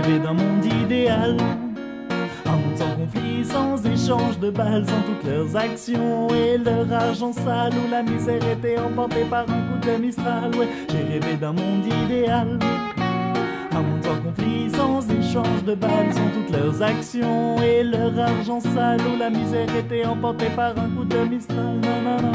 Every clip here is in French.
rêvé d'un monde idéal, un monde sans conflit, sans échange de balles, sans toutes leurs actions et leur argent sale, où la misère était emportée par un coup de Mistral. Ouais, j'ai rêvé d'un monde idéal, un monde sans conflit, sans échange de balles, sans toutes leurs actions et leur argent sale, où la misère était emportée par un coup de Mistral. Non, non, non.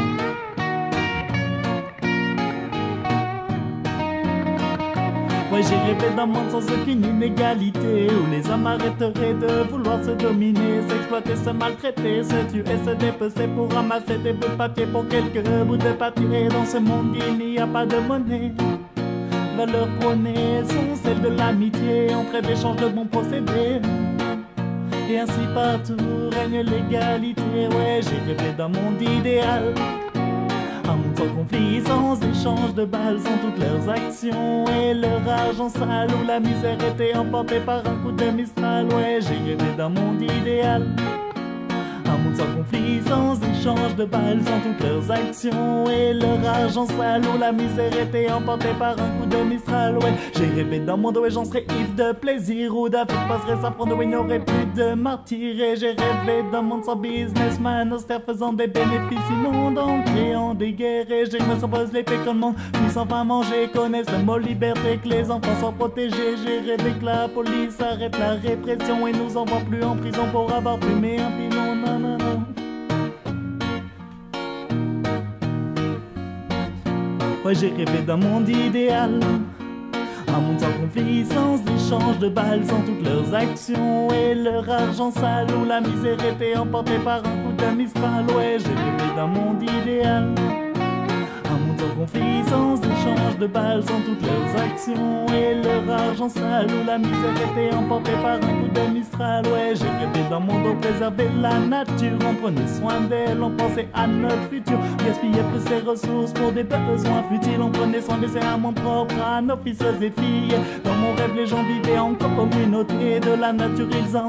Ouais, j'ai rêvé d'un monde sans aucune inégalité, où les hommes arrêteraient de vouloir se dominer, s'exploiter, se maltraiter, se tuer, se dépecer pour ramasser des bouts de papier pour quelques bouts de papier. Dans ce monde, il n'y a pas de monnaie. Valeurs prônées sont celles de l'amitié, entraide, échange de bons procédés. Et ainsi partout règne l'égalité. Ouais, j'ai rêvé d'un monde idéal, un monde sans conflit, sans échange de balles, sans toutes leurs actions et leur argent sale, où la misère était emportée par un coup de Mistral. Ouais, j'ai rêvé d'un monde idéal, un monde sans conflit, sans échange de balles, sans toutes leurs actions et leur argent sale, où la misère était emportée par un coup de Mistral. Ouais, j'ai rêvé d'un monde où les gens seraient ivres de plaisir, où David passerait sa fronde, où il n'y aurait plus de martyrs. Et j'ai rêvé d'un monde sans businessman, austère faisant des bénéfices immondes, en créant des guerres. Et j'ai me s'impose l'épée que le monde puisse enfin manger, connaissent le mot liberté, que les enfants soient protégés. J'ai rêvé que la police arrête la répression et nous envoie plus en prison pour avoir fumé un pilon. Non, non, non. Ouais, j'ai rêvé d'un monde idéal, un monde sans conflit, sans échange de balles, sans toutes leurs actions et leur argent sale, où la misère était emportée par un coup de Mistral. Ouais, j'ai rêvé d'un monde idéal, un monde sans conflit, sans échange de balles, sans toutes leurs actions et leur argent sale, où la misère était emportée par un coup de Mistral. Ouais, j'ai rêvé d'un monde où préserver la nature, on prenait soin d'elle, on pensait à notre futur, gaspillait plus ses ressources pour des besoins futiles, on prenait soin de laisser un monde propre à nos fils et filles. Dans mon rêve, les gens vivaient en communauté, de la nature ils en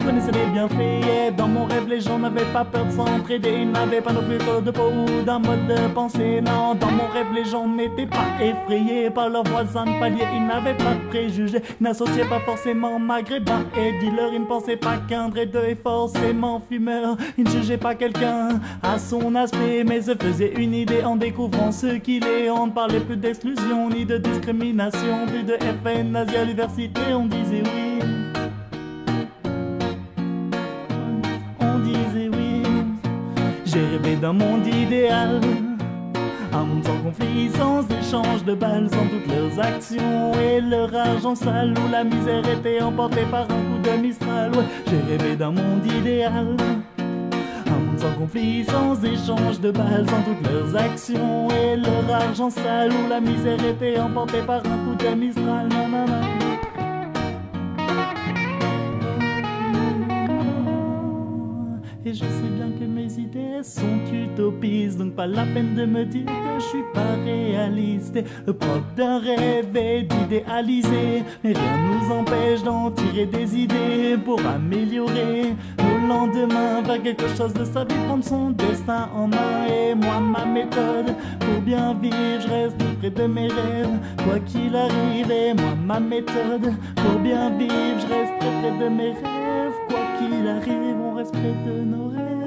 connaissaient les bienfaits. Et dans mon rêve, les gens n'avaient pas peur de s'entraider, ils n'avaient pas non plus peur de peau ou d'un mode de pensée. Non, dans mon rêve, les gens n'étaient pas effrayés par leurs voisins de palier, ils n'avaient pas de préjugés, ils n'associaient pas forcément maghrébins et dealers, ils ne pensaient pas qu'un deux est forcément fumeur, ils ne jugeaient pas quelqu'un à son aspect, mais se faisaient une idée en découvrant ce qu'il est. On ne parlait plus d'exclusion ni de discrimination, plus de FN nazi à l'université, on disait oui. On disait oui. J'ai rêvé d'un monde idéal, un monde sans conflit, sans échange de balles, sans toutes leurs actions et leur argent sale, où la misère était emportée par un coup de Mistral. Ouais, j'ai rêvé d'un monde idéal, un monde sans conflit, sans échange de balles, sans toutes leurs actions et leur argent sale, où la misère était emportée par un coup de Mistral. Non, non, non. Et je sais bien que mes idées sont utopistes, donc pas la peine de me dire que je suis pas réaliste. Et le propre d'un rêve est d'idéaliser, mais rien nous empêche d'en tirer des idées pour améliorer nos lendemains, faire quelque chose de sa vie, prendre son destin en main. Et moi, ma méthode pour bien vivre, je reste près de mes rêves, quoi qu'il arrive. Et moi, ma méthode pour bien vivre, je reste près de mes rêves, quoi qu'il arrive, on reste près de nos rêves.